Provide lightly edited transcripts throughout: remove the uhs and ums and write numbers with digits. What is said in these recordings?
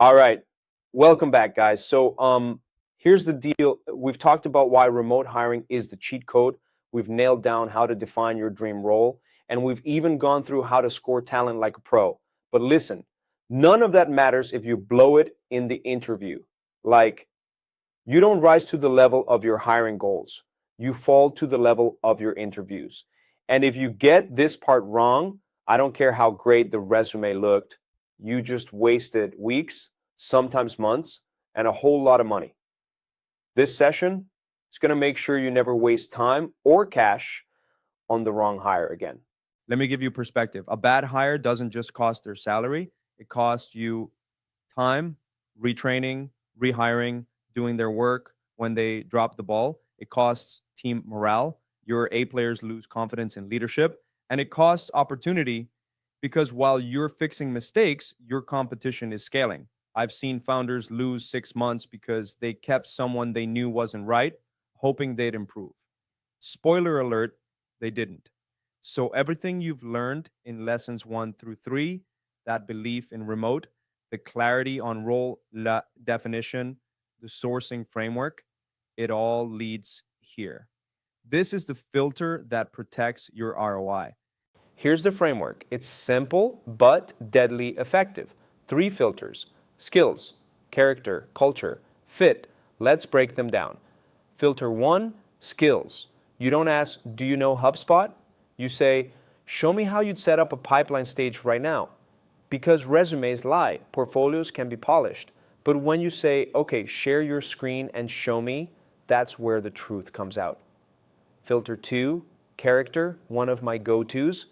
All right. Welcome back, guys. Here's the deal. We've talked about why remote hiring is the cheat code. We've nailed down how to define your dream role, and we've even gone through how to score talent like a pro. But listen, none of that matters if you blow it in the interview. Like, you don't rise to the level of your hiring goals. You fall to the level of your interviews. And if you get this part wrong, I don't care how great the resume looked, you just wasted weeks, sometimes months, and a whole lot of money. This session is going to make sure you never waste time or cash on the wrong hire again. Let me give you perspective. A bad hire doesn't just cost their salary, it costs you time, retraining, rehiring, doing their work when they drop the ball. It costs team morale. Your A players lose confidence in leadership, and it costs opportunity because while you're fixing mistakes, your competition is scaling. I've seen founders lose 6 months because they kept someone they knew wasn't right, hoping they'd improve. Spoiler alert, they didn't. So, everything you've learned in lessons 1 through 3, that belief in remote, the clarity on definition, the sourcing framework, it all leads here. This is the filter that protects your ROI. Here's the framework. It's simple but deadly effective. 3 filters: skills, character, culture, fit. Let's break them down. Filter 1: skills. You don't ask, do you know HubSpot? You say, show me how you'd set up a pipeline stage right now. Because resumes lie, portfolios can be polished. But when you say, okay, share your screen and show me, that's where the truth comes out. Filter 2: character, one of my go-tos.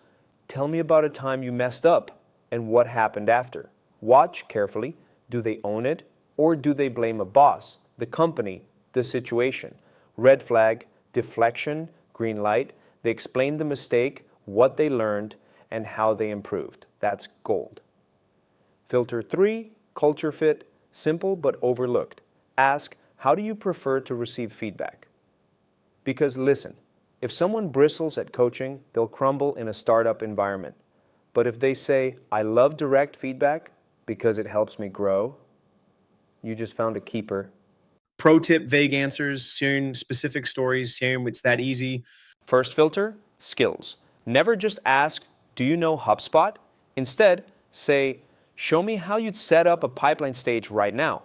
Tell me about a time you messed up and what happened after. Watch carefully. Do they own it, or do they blame a boss, the company, the situation? Red flag, deflection, green light. They explain the mistake, what they learned, and how they improved. That's gold. Filter 3: culture fit. Simple but overlooked. Ask, how do you prefer to receive feedback? Because listen, if someone bristles at coaching, they'll crumble in a startup environment. But if they say, I love direct feedback because it helps me grow, you just found a keeper. Pro tip: vague answers, sharing specific stories, sharing it's that easy. First filter: skills. Never just ask, do you know HubSpot? Instead, say, show me how you'd set up a pipeline stage right now.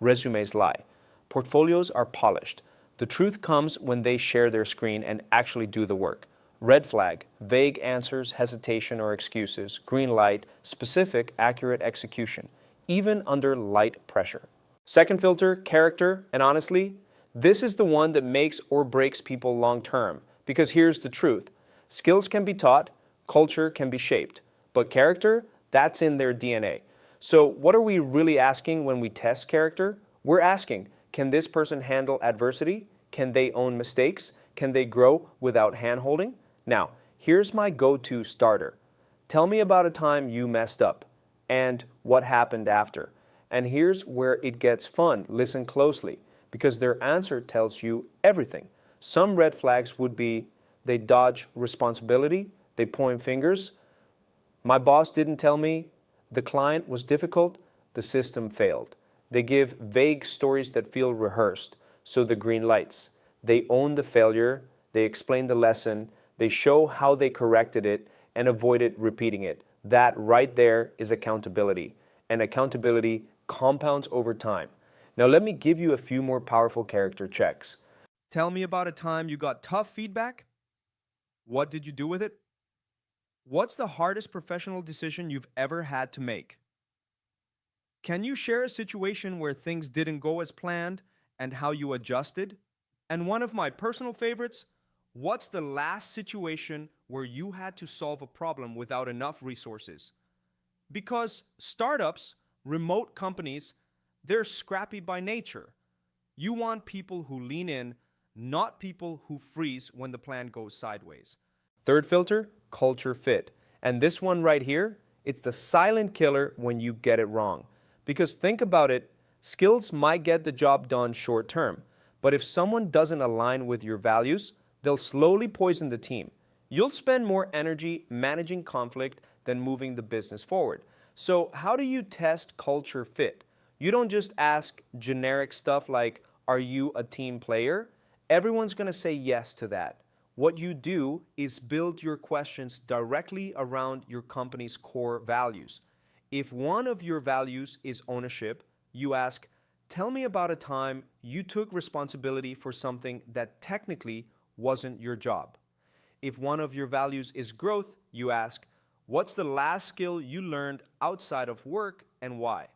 Resumes lie. Portfolios are polished. The truth comes when they share their screen and actually do the work. Red flag: vague answers, hesitation, or excuses. Green light: specific, accurate execution, even under light pressure. Second filter: character. And honestly, this is the one that makes or breaks people long term. Because here's the truth: skills can be taught, culture can be shaped, but character, that's in their DNA. So, what are we really asking when we test character? We're asking, can this person handle adversity? Can they own mistakes? Can they grow without hand-holding? Now, here's my go-to starter. Tell me about a time you messed up and what happened after. And here's where it gets fun. Listen closely, because their answer tells you everything. Some red flags would be they dodge responsibility, they point fingers. My boss didn't tell me, the client was difficult, the system failed. They give vague stories that feel rehearsed. So the green lights. They own the failure, they explain the lesson, they show how they corrected it and avoided repeating it. That right there is accountability. And accountability compounds over time. Now let me give you a few more powerful character checks. Tell me about a time you got tough feedback. What did you do with it? What's the hardest professional decision you've ever had to make? Can you share a situation where things didn't go as planned and how you adjusted? And one of my personal favorites, what's the last situation where you had to solve a problem without enough resources? Because startups, remote companies, they're scrappy by nature. You want people who lean in, not people who freeze when the plan goes sideways. Third filter: culture fit. And this one right here, it's the silent killer when you get it wrong. Because think about it, skills might get the job done short term, but if someone doesn't align with your values, they'll slowly poison the team. You'll spend more energy managing conflict than moving the business forward. So how do you test culture fit? You don't just ask generic stuff like, are you a team player? Everyone's going to say yes to that. What you do is build your questions directly around your company's core values. If one of your values is ownership, you ask, tell me about a time you took responsibility for something that technically wasn't your job. If one of your values is growth, you ask, what's the last skill you learned outside of work and why?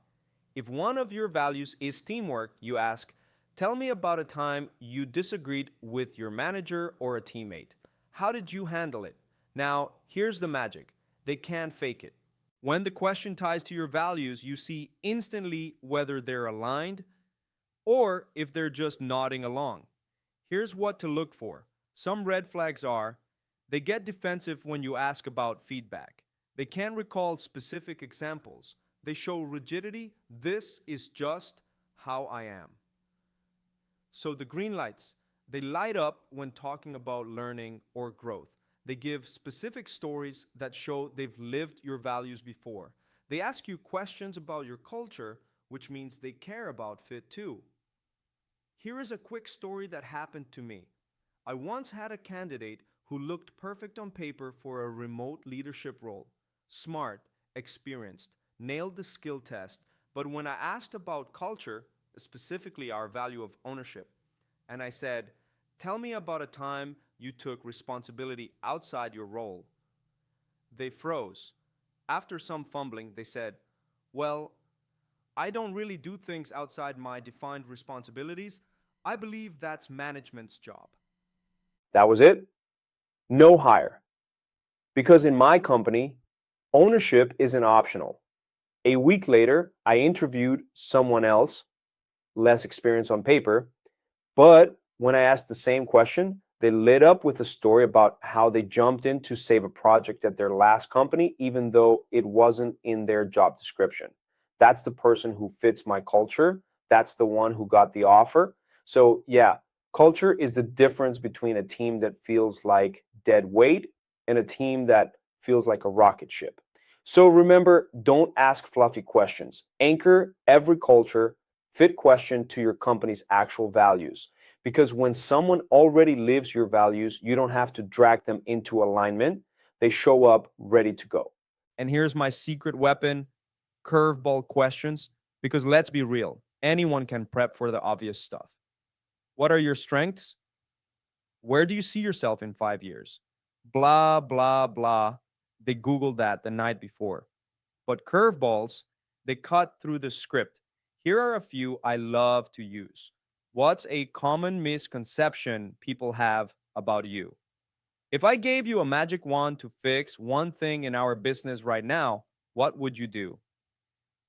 If one of your values is teamwork, you ask, tell me about a time you disagreed with your manager or a teammate. How did you handle it? Now, here's the magic. They can't fake it. When the question ties to your values, you see instantly whether they're aligned or if they're just nodding along. Here's what to look for. Some red flags are they get defensive when you ask about feedback. They can't recall specific examples. They show rigidity. This is just how I am. So the green lights, they light up when talking about learning or growth. They give specific stories that show they've lived your values before. They ask you questions about your culture, which means they care about fit too. Here is a quick story that happened to me. I once had a candidate who looked perfect on paper for a remote leadership role. Smart, experienced, nailed the skill test, but when I asked about culture, specifically our value of ownership, and I said, tell me about a time you took responsibility outside your role, they froze. After some fumbling, they said, well, I don't really do things outside my defined responsibilities. I believe that's management's job. That was it? No hire. Because in my company, ownership isn't optional. A week later, I interviewed someone else, less experience on paper, but when I asked the same question, they lit up with a story about how they jumped in to save a project at their last company, even though it wasn't in their job description. That's the person who fits my culture. That's the one who got the offer. So, yeah, culture is the difference between a team that feels like dead weight and a team that feels like a rocket ship. So remember, don't ask fluffy questions. Anchor every culture fit question to your company's actual values. Because when someone already lives your values, you don't have to drag them into alignment. They show up ready to go. And here's my secret weapon, curveball questions, because let's be real, anyone can prep for the obvious stuff. What are your strengths? Where do you see yourself in 5 years? Blah, blah, blah. They Googled that the night before. But curveballs, they cut through the script. Here are a few I love to use. What's a common misconception people have about you? If I gave you a magic wand to fix one thing in our business right now, what would you do?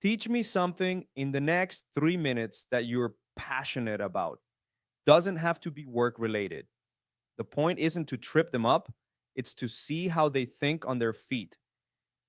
Teach me something in the next 3 minutes that you're passionate about. Doesn't have to be work related. The point isn't to trip them up, it's to see how they think on their feet.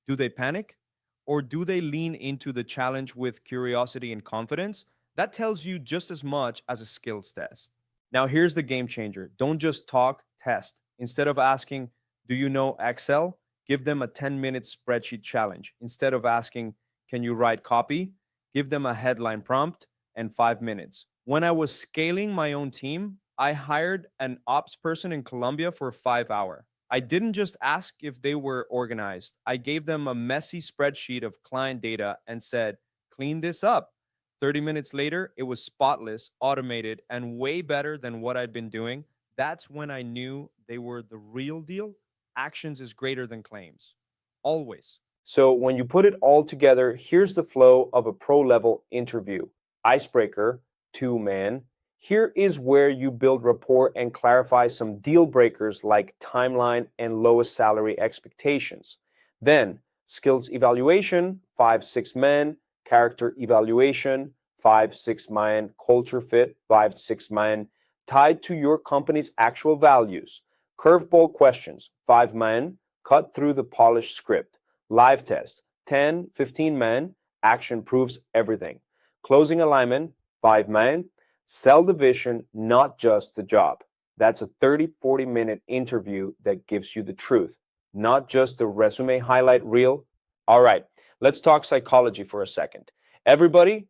Do they panic? Or do they lean into the challenge with curiosity and confidence? That tells you just as much as a skills test. Now, here's the game changer. Don't just talk, test. Instead of asking, do you know Excel? Give them a 10-minute spreadsheet challenge. Instead of asking, can you write copy? Give them a headline prompt and 5 minutes. When I was scaling my own team, I hired an ops person in Colombia for 5 hours. I didn't just ask if they were organized. I gave them a messy spreadsheet of client data and said, clean this up. 30 minutes later, it was spotless, automated, and way better than what I'd been doing. That's when I knew they were the real deal. Actions is greater than claims. Always. So when you put it all together, here's the flow of a pro level interview. Icebreaker, 2-man. Here is where you build rapport and clarify some deal breakers like timeline and lowest salary expectations. Then, skills evaluation, 5-6-man, character evaluation, 5-6-man, culture fit, 5-6-man, tied to your company's actual values. Curveball questions, 5-man, cut through the polished script. Live test, 10-15-man, action proves everything. Closing alignment, 5-man, sell the vision, not just the job. That's a 30-40 minute interview that gives you the truth, not just the resume highlight reel. All right, let's talk psychology for a second. Everybody,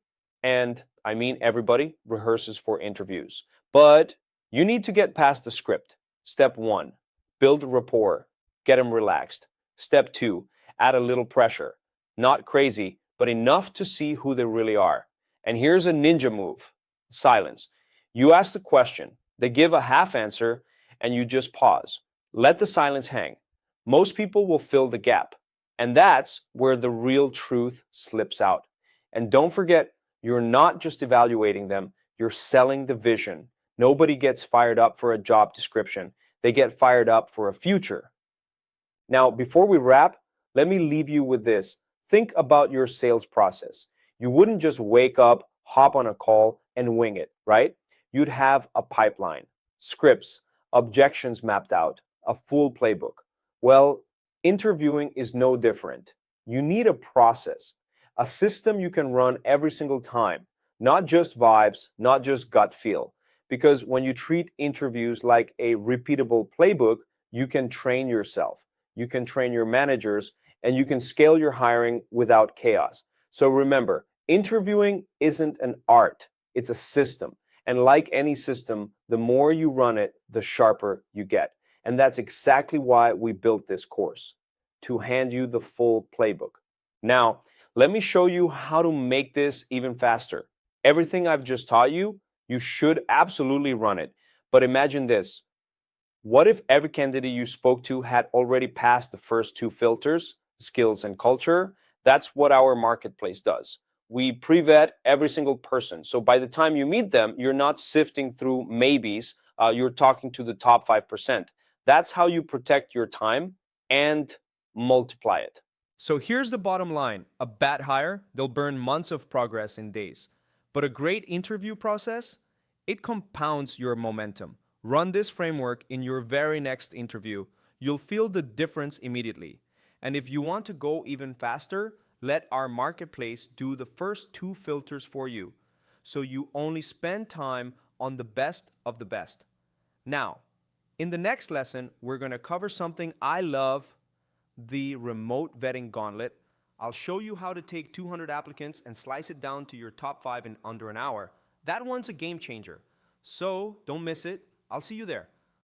and I mean everybody, rehearses for interviews. But you need to get past the script. Step 1, build rapport, get them relaxed. Step 2, add a little pressure. Not crazy, but enough to see who they really are. And here's a ninja move: silence. You ask the question, they give a half answer, and you just pause. Let the silence hang. Most people will fill the gap. And that's where the real truth slips out. And don't forget, you're not just evaluating them, you're selling the vision. Nobody gets fired up for a job description, they get fired up for a future. Now, before we wrap, let me leave you with this. Think about your sales process. You wouldn't just wake up, hop on a call, and wing it, right? You'd have a pipeline, scripts, objections mapped out, a full playbook. Well, interviewing is no different. You need a process, a system you can run every single time, not just vibes, not just gut feel. Because when you treat interviews like a repeatable playbook, you can train yourself, you can train your managers, and you can scale your hiring without chaos. So remember, interviewing isn't an art, it's a system. And like any system, the more you run it, the sharper you get. And that's exactly why we built this course, to hand you the full playbook. Now, let me show you how to make this even faster. Everything I've just taught you, you should absolutely run it. But imagine this: what if every candidate you spoke to had already passed the first 2 filters, skills and culture? That's what our marketplace does. We pre-vet every single person. So by the time you meet them, you're not sifting through maybes, you're talking to the top 5%. That's how you protect your time and multiply it. So here's the bottom line. A bad hire, they'll burn months of progress in days. But a great interview process, it compounds your momentum. Run this framework in your very next interview. You'll feel the difference immediately. And if you want to go even faster, let our marketplace do the first 2 filters for you, so you only spend time on the best of the best. Now, in the next lesson, we're going to cover something I love: the remote vetting gauntlet. I'll show you how to take 200 applicants and slice it down to your top 5 in under an hour. That one's a game changer. So don't miss it. I'll see you there.